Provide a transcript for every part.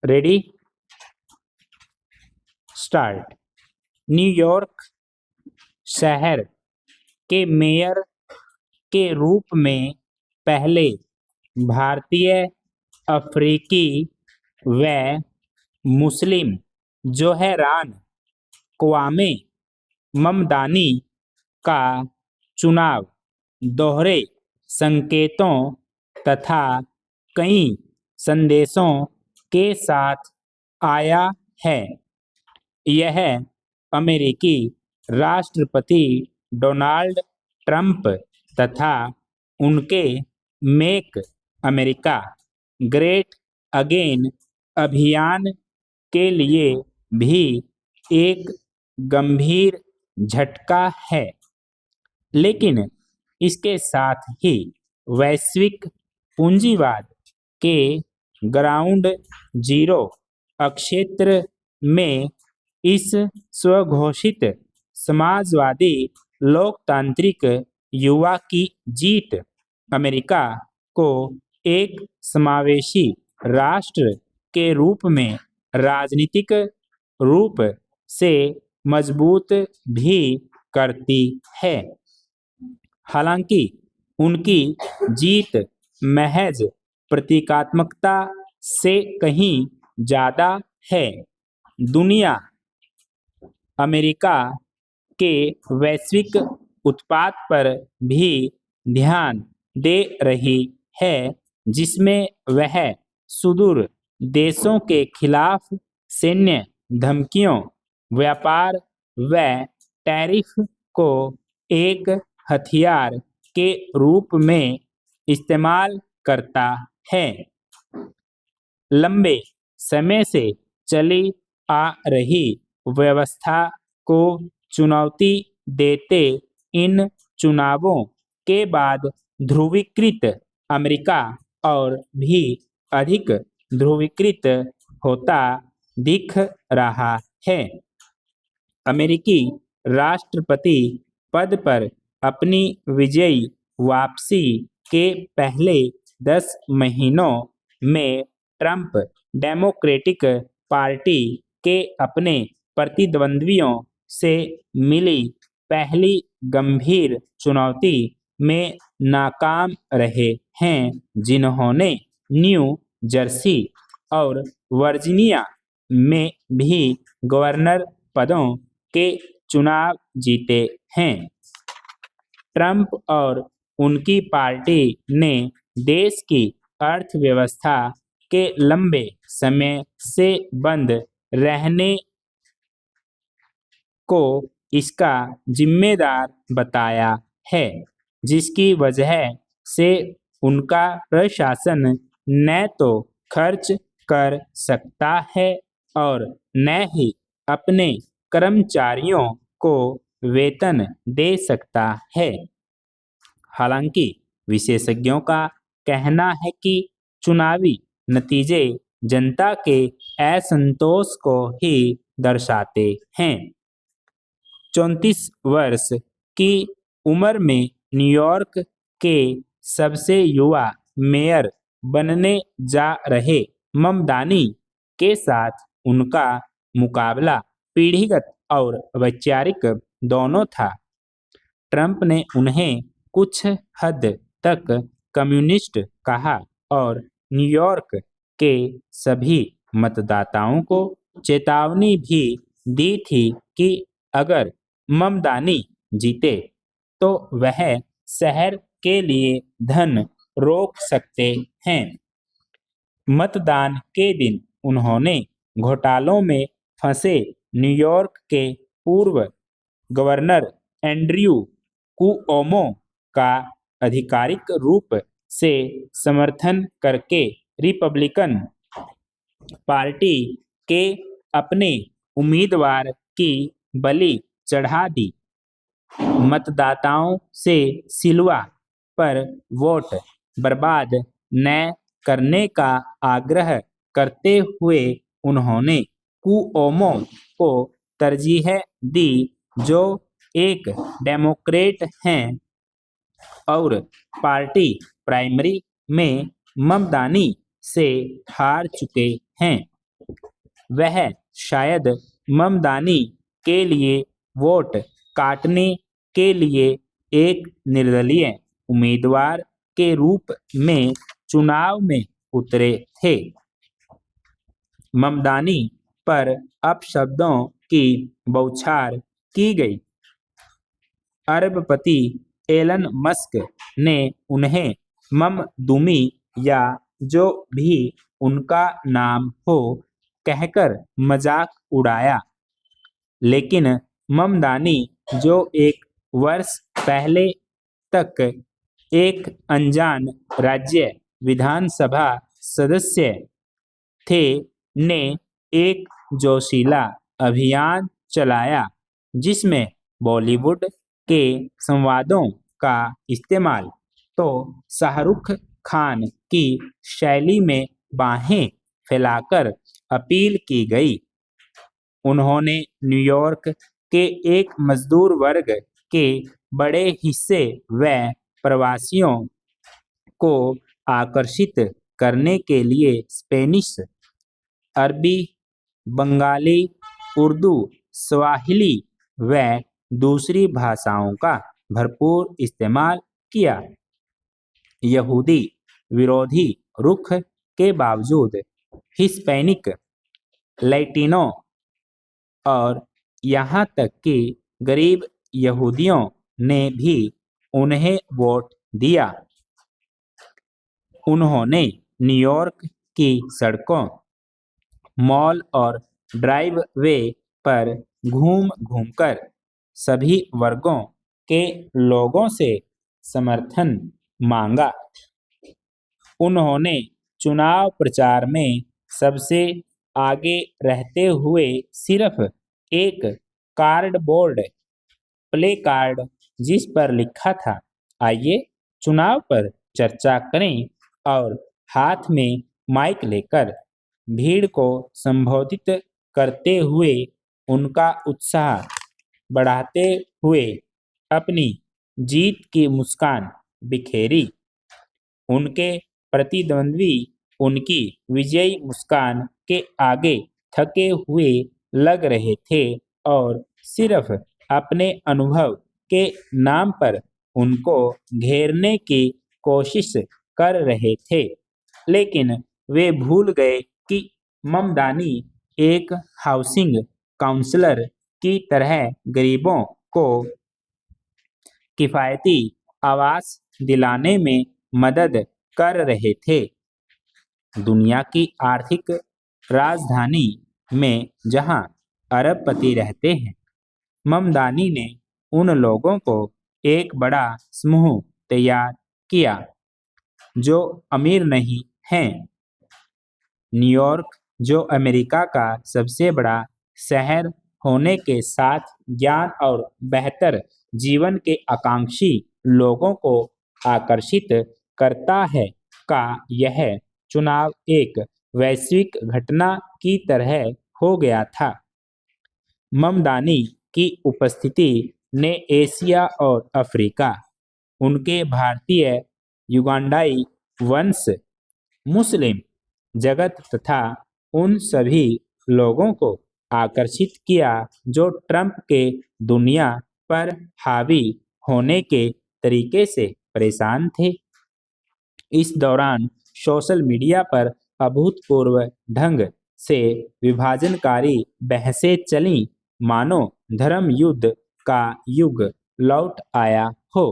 Ready, start. New York शहर के mayor के रूप में पहले भारतीय, अफ्रीकी व मुस्लिम जोहरान क्वामे ममदानी का चुनाव दोहरे संकेतों तथा कई संदेशों के साथ आया है। यह अमेरिकी राष्ट्रपति डोनाल्ड ट्रंप तथा उनके मेक अमेरिका ग्रेट अगेन अभियान के लिए भी एक गंभीर झटका है, लेकिन इसके साथ ही वैश्विक पूंजीवाद के ग्राउंड जीरो क्षेत्र में इस स्वघोषित समाजवादी लोकतांत्रिक युवा की जीत अमेरिका को एक समावेशी राष्ट्र के रूप में राजनीतिक रूप से मजबूत भी करती है। हालांकि उनकी जीत महज प्रतीकात्मकता से कहीं ज्यादा है। दुनिया अमेरिका के वैश्विक उत्पाद पर भी ध्यान दे रही है, जिसमें वह सुदूर देशों के खिलाफ सैन्य धमकियों, व्यापार व टैरिफ को एक हथियार के रूप में इस्तेमाल करता है। लंबे समय से चली आ रही व्यवस्था को चुनौती देते इन चुनावों के बाद ध्रुवीकृत अमेरिका और भी अधिक ध्रुवीकृत होता दिख रहा है। अमेरिकी राष्ट्रपति पद पर अपनी विजयी वापसी के पहले 10 महीनों में ट्रंप डेमोक्रेटिक पार्टी के अपने प्रतिद्वंद्वियों से मिली पहली गंभीर चुनौती में नाकाम रहे हैं, जिन्होंने न्यू जर्सी और वर्जीनिया में भी गवर्नर पदों के चुनाव जीते हैं। ट्रंप और उनकी पार्टी ने देश की अर्थव्यवस्था के लंबे समय से बंद रहने को इसका जिम्मेदार बताया है, जिसकी वजह से उनका प्रशासन न तो खर्च कर सकता है और न ही अपने कर्मचारियों को वेतन दे सकता है। हालांकि विशेषज्ञों का कहना है कि चुनावी नतीजे जनता के असंतोष को ही दर्शाते हैं। 34 वर्ष की उम्र में न्यूयॉर्क के सबसे युवा मेयर बनने जा रहे ममदानी के साथ उनका मुकाबला पीढ़ीगत और वैचारिक दोनों था। ट्रंप ने उन्हें कुछ हद तक कम्युनिस्ट कहा और न्यूयॉर्क के सभी मतदाताओं को चेतावनी भी दी थी कि अगर ममदानी जीते तो वह शहर के लिए धन रोक सकते हैं। मतदान के दिन उन्होंने घोटालों में फंसे न्यूयॉर्क के पूर्व गवर्नर एंड्रयू कुओमो का आधिकारिक रूप से समर्थन करके रिपब्लिकन पार्टी के अपने उम्मीदवार की बलि चढ़ा दी। मतदाताओं से सिल्वा पर वोट बर्बाद न करने का आग्रह करते हुए उन्होंने कुओमो को तरजीह दी, जो एक डेमोक्रेट हैं और पार्टी प्राइमरी में ममदानी से हार चुके हैं। वह शायद ममदानी के लिए वोट काटने के लिए एक निर्दलीय उम्मीदवार के रूप में चुनाव में उतरे थे। ममदानी पर अपशब्दों की बौछार की गई। अरबपति एलन मस्क ने उन्हें ममदूमी या जो भी उनका नाम हो कहकर मजाक उड़ाया, लेकिन ममदानी जो एक वर्ष पहले तक एक अनजान राज्य विधानसभा सदस्य थे, ने एक जोशीला अभियान चलाया जिसमें बॉलीवुड के संवादों का इस्तेमाल तो शाहरुख खान की शैली में बाहें फैलाकर अपील की गई। उन्होंने न्यूयॉर्क के एक मजदूर वर्ग के बड़े हिस्से व प्रवासियों को आकर्षित करने के लिए स्पेनिश, अरबी, बंगाली, उर्दू, स्वाहिली व दूसरी भाषाओं का भरपूर इस्तेमाल किया। यहूदी विरोधी रुख के बावजूद हिस्पैनिक, लैटिनो और यहाँ तक कि गरीब यहूदियों ने भी उन्हें वोट दिया। उन्होंने न्यूयॉर्क की सड़कों, मॉल और ड्राइववे पर घूम घूमकर सभी वर्गों के लोगों से समर्थन मांगा। उन्होंने चुनाव प्रचार में सबसे आगे रहते हुए सिर्फ एक कार्डबोर्ड प्लेकार्ड जिस पर लिखा था, आइए चुनाव पर चर्चा करें, और हाथ में माइक लेकर भीड़ को संबोधित करते हुए उनका उत्साह बढ़ाते हुए अपनी जीत की मुस्कान बिखेरी। उनके प्रतिद्वंद्वी उनकी विजयी मुस्कान के आगे थके हुए लग रहे थे और सिर्फ अपने अनुभव के नाम पर उनको घेरने की कोशिश कर रहे थे, लेकिन वे भूल गए कि ममदानी एक हाउसिंग काउंसलर की तरह गरीबों को किफायती आवास दिलाने में मदद कर रहे थे। दुनिया की आर्थिक राजधानी में जहां अरबपति रहते हैं, ममदानी ने उन लोगों को एक बड़ा समूह तैयार किया जो अमीर नहीं हैं। न्यूयॉर्क, जो अमेरिका का सबसे बड़ा शहर होने के साथ ज्ञान और बेहतर जीवन के आकांक्षी लोगों को आकर्षित करता है, का यह चुनाव एक वैश्विक घटना की तरह हो गया था। ममदानी की उपस्थिति ने एशिया और अफ्रीका, उनके भारतीय युगांडाई वंश, मुस्लिम जगत तथा उन सभी लोगों को आकर्षित किया जो ट्रंप के दुनिया पर हावी होने के तरीके से परेशान थे। इस दौरान सोशल मीडिया पर अभूतपूर्व ढंग से विभाजनकारी बहसें चलीं, मानो धर्म युद्ध का युग लौट आया हो।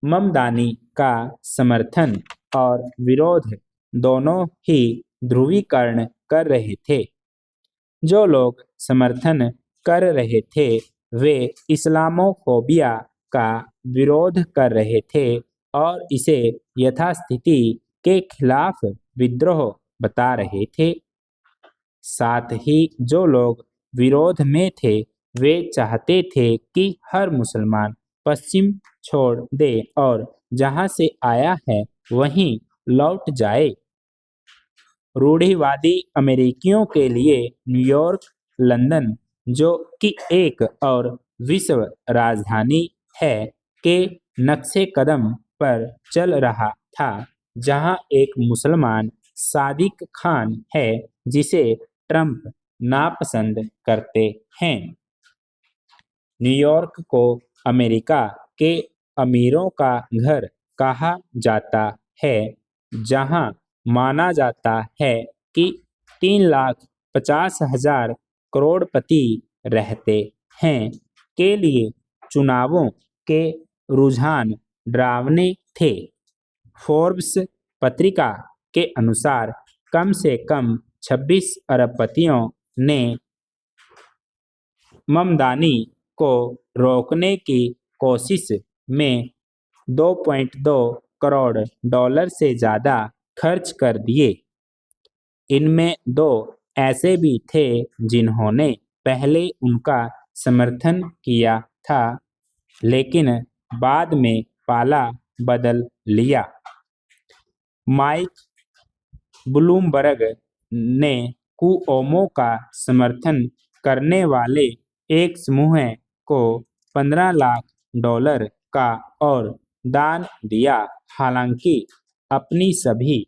ममदानी का समर्थन और विरोध दोनों ही ध्रुवीकरण कर रहे थे। जो लोग समर्थन कर रहे थे वे इस्लामोफोबिया का विरोध कर रहे थे और इसे यथास्थिति के खिलाफ विद्रोह बता रहे थे। साथ ही जो लोग विरोध में थे वे चाहते थे कि हर मुसलमान पश्चिम छोड़ दे और जहां से आया है वहीं लौट जाए। रूढ़िवादी अमेरिकियों के लिए न्यूयॉर्क, लंदन, जो कि एक और विश्व राजधानी है, के नक्शे कदम पर चल रहा था, जहां एक मुसलमान सादिक खान है जिसे ट्रंप नापसंद करते हैं। न्यूयॉर्क को अमेरिका के अमीरों का घर कहा जाता है, जहां माना जाता है कि 3,50,000 करोड़पति रहते हैं। के लिए चुनावों के रुझान डरावने थे। फोर्ब्स पत्रिका के अनुसार कम से कम 26 अरबपतियों ने ममदानी को रोकने की कोशिश में $2.2 करोड़ से ज़्यादा खर्च कर दिए। इनमें 2 ऐसे भी थे जिन्होंने पहले उनका समर्थन किया था, लेकिन बाद में पाला बदल लिया। माइक ब्लूमबर्ग ने कुओमो का समर्थन करने वाले एक समूह को $15 लाख का और दान दिया। हालांकि अपनी सभी